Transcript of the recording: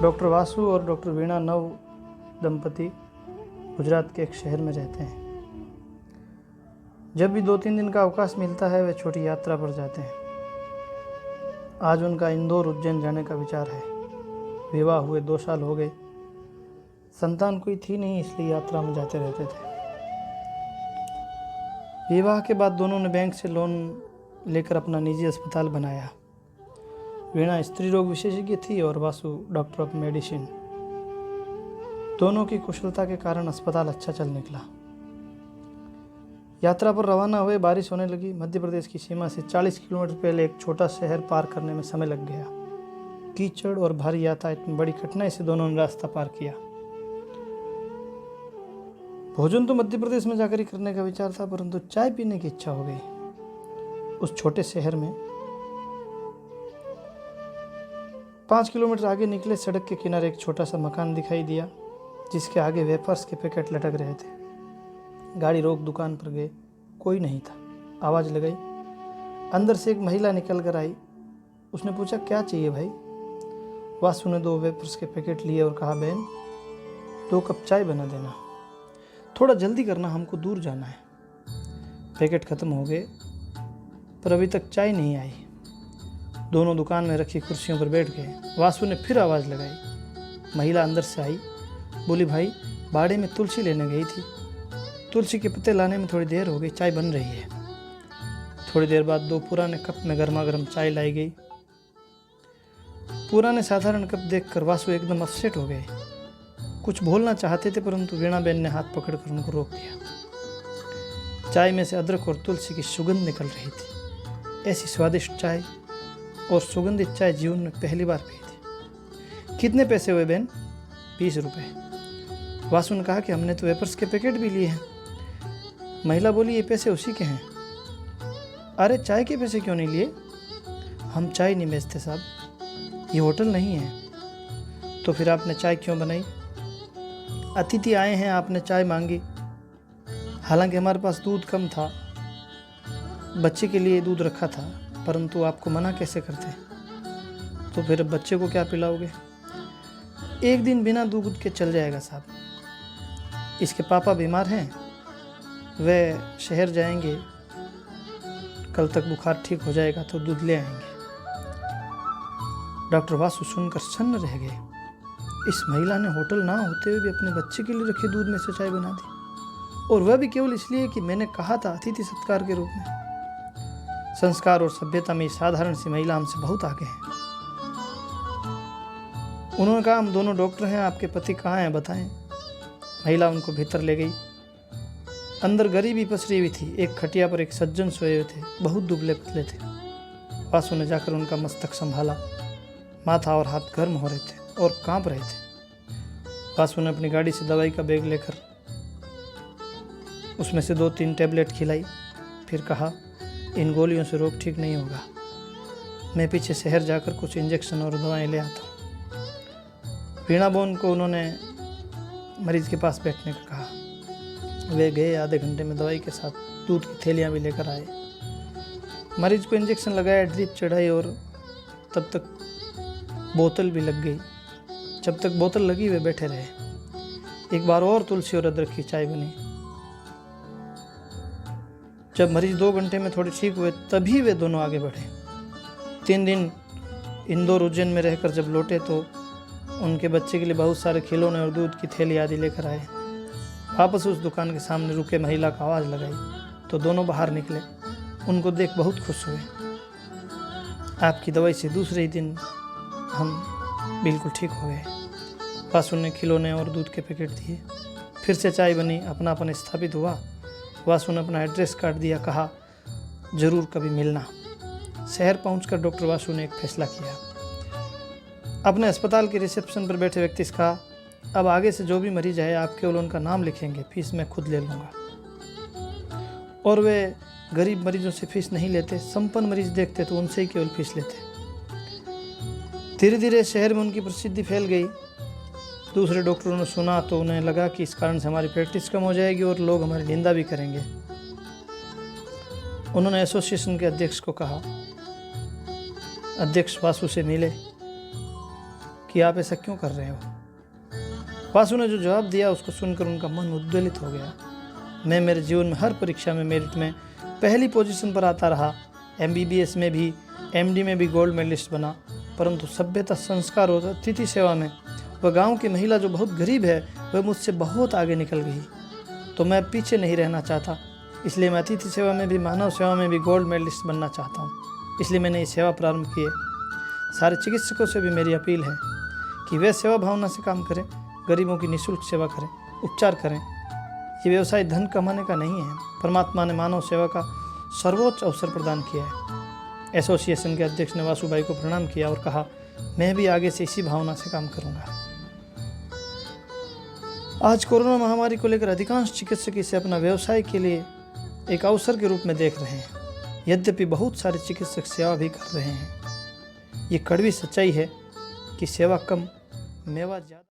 Doctor Vasu और doctor वीणा नव दंपति गुजरात के एक शहर में रहते हैं। जब भी 2-3 दिन का अवकाश मिलता है वे छोटी यात्रा पर जाते हैं। आज उनका इंदौर उज्जैन जाने का विचार है। विवाह हुए 2 साल हो गए। संतान कोई थी नहीं, इसलिए यात्रा में जाते रहते थे। विवाह के बाद दोनों ने बैंक से लोन लेकर अपना निजी अस्पताल बनाया। वीणा स्त्री रोग विशेषज्ञ थी और वासु डॉक्टर ऑफ मेडिसिन। दोनों की कुशलता के कारण अस्पताल अच्छा चल निकला। यात्रा पर रवाना हुए, बारिश होने लगी। मध्य प्रदेश की सीमा से 40 किलोमीटर पहले एक छोटा शहर पार करने में समय लग गया। कीचड़ और भारी यातायात में बड़ी कठिनाई से दोनों ने रास्ता पार किया। भोजन तो मध्य प्रदेश में जाकर ही करने का विचार था, परंतु चाय पीने की इच्छा हो गई। उस छोटे शहर में 5 किलोमीटर आगे निकले, सड़क के किनारे एक छोटा सा मकान दिखाई दिया जिसके आगे वेफर्स के पैकेट लटक रहे थे। गाड़ी रोक दुकान पर गए, कोई नहीं था। आवाज़ लगाई, अंदर से एक महिला निकल कर आई। उसने पूछा, क्या चाहिए भाई? वासु ने 2 वेफर्स के पैकेट लिए और कहा, बहन 2 कप चाय बना देना, थोड़ा जल्दी करना, हमको दूर जाना है। पैकेट ख़त्म हो गए पर अभी तक चाय नहीं आई। दोनों दुकान में रखी कुर्सियों पर बैठ गए। वासु ने फिर आवाज़ लगाई। महिला अंदर से आई, बोली, भाई बाड़े में तुलसी लेने गई थी, तुलसी के पत्ते लाने में थोड़ी देर हो गई, चाय बन रही है। थोड़ी देर बाद 2 पुराने कप में गर्मा गर्म चाय लाई गई। पुराने साधारण कप देखकर वासु एकदम अपसेट हो गए। कुछ बोलना चाहते थे, परंतु वीणा बहन ने हाथ पकड़कर उनको रोक दिया। चाय में से अदरक और तुलसी की सुगंध निकल रही थी। ऐसी स्वादिष्ट चाय और सुगंधित चाय जीवन में पहली बार पी थी। कितने पैसे हुए बहन? 20 रुपये। वासु ने कहा कि हमने तो वेपर्स के पैकेट भी लिए हैं। महिला बोली, ये पैसे उसी के हैं। अरे चाय के पैसे क्यों नहीं लिए? हम चाय नहीं बेचते साहब, ये होटल नहीं है। तो फिर आपने चाय क्यों बनाई? अतिथि आए हैं, आपने चाय मांगी। हालांकि हमारे पास दूध कम था, बच्चे के लिए दूध रखा था, परंतु आपको मना कैसे करते? तो फिर बच्चे को क्या पिलाओगे? एक दिन बिना दूध के चल जाएगा साहब। इसके पापा बीमार हैं, वे शहर जाएंगे, कल तक बुखार ठीक हो जाएगा तो दूध ले आएंगे। डॉक्टर वासु सुनकर सन्न रह गए। इस महिला ने होटल ना होते हुए भी अपने बच्चे के लिए रखे दूध में से चाय बना दी, और वह भी केवल इसलिए कि मैंने कहा था, अतिथि सत्कार के रूप में। संस्कार और सभ्यता में साधारण सी महिला हमसे बहुत आगे है। उन्होंने कहा, हम दोनों डॉक्टर हैं, आपके पति कहाँ हैं बताएं। महिला उनको भीतर ले गई। अंदर गरीबी पसरी हुई थी। एक खटिया पर एक सज्जन सोए हुए थे, बहुत दुबले पतले थे। वासु ने जाकर उनका मस्तक संभाला। माथा और हाथ गर्म हो रहे थे और कांप रहे थे। वासु ने अपनी गाड़ी से दवाई का बैग लेकर उसमें से 2-3 टैबलेट खिलाई। फिर कहा, इन गोलियों से रोग ठीक नहीं होगा, मैं पीछे शहर जाकर कुछ इंजेक्शन और दवाएं ले आता हूँ। वीणा बहन को उन्होंने मरीज के पास बैठने को कहा। वे गए। आधे घंटे में दवाई के साथ दूध की थैलियाँ भी लेकर आए। मरीज को इंजेक्शन लगाया, ड्रिप चढ़ाई और तब तक बोतल भी लग गई। जब तक बोतल लगी वे बैठे रहे। एक बार और तुलसी और अदरक की चाय बनी। जब मरीज 2 घंटे में थोड़े ठीक हुए, तभी वे दोनों आगे बढ़े। 3 दिन इंदौर उज्जैन में रहकर जब लौटे तो उनके बच्चे के लिए बहुत सारे खिलौने और दूध की थैली आदि लेकर आए। वापस उस दुकान के सामने रुके महिला का आवाज़ लगाई तो दोनों बाहर निकले। उनको देख बहुत खुश हुए। आपकी दवाई से दूसरे ही दिन हम बिल्कुल ठीक हो गए। वासु ने खिलौने और दूध के पैकेट दिए। फिर से चाय बनी, अपनापन स्थापित हुआ। वासु ने अपना एड्रेस कार्ड दिया, कहा, जरूर कभी मिलना। शहर पहुंचकर डॉक्टर वासु ने एक फैसला किया। अपने अस्पताल के रिसेप्शन पर बैठे व्यक्ति से कहा, अब आगे से जो भी मरीज आए आप केवल उनका नाम लिखेंगे, फीस मैं खुद ले लूँगा। और वे गरीब मरीजों से फीस नहीं लेते। संपन्न मरीज देखते तो उनसे ही केवल फीस लेते। धीरे धीरे शहर में उनकी प्रसिद्धि फैल गई। दूसरे डॉक्टरों ने सुना तो उन्हें लगा कि इस कारण से हमारी प्रैक्टिस कम हो जाएगी और लोग हमारी निंदा भी करेंगे। उन्होंने एसोसिएशन के अध्यक्ष को कहा। अध्यक्ष वासु से मिले। कि आप ऐसा क्यों कर रहे हो। वासु ने जो जवाब दिया उसको सुनकर उनका मन उद्वेलित हो गया। मैं मेरे जीवन में हर परीक्षा में मेरिट में पहली पोजीशन पर आता रहा, MBBS में भी, MD में भी गोल्ड मेडलिस्ट बना, परंतु सभ्यता, संस्कार और अतिथि सेवा में वह गांव की महिला जो बहुत गरीब है वह मुझसे बहुत आगे निकल गई। तो मैं पीछे नहीं रहना चाहता, इसलिए मैं अतिथि सेवा में भी, मानव सेवा में भी गोल्ड मेडलिस्ट बनना चाहता हूँ। इसलिए मैंने ये सेवा प्रारंभ की है। सारे चिकित्सकों से भी मेरी अपील है कि वे सेवा भावना से काम करें, गरीबों की निःशुल्क सेवा करें, उपचार करें। ये व्यवसाय धन कमाने का नहीं है। परमात्मा ने मानव सेवा का सर्वोच्च अवसर प्रदान किया है। एसोसिएशन के अध्यक्ष ने वासुभाई को प्रणाम किया और कहा, मैं भी आगे से इसी भावना से काम करूंगा। आज कोरोना महामारी को लेकर अधिकांश चिकित्सक इसे अपना व्यवसाय के लिए एक अवसर के रूप में देख रहे हैं। यद्यपि बहुत सारे चिकित्सक सेवा भी कर रहे हैं। ये कड़वी सच्चाई है कि सेवा कम, मेवा ज़्यादा।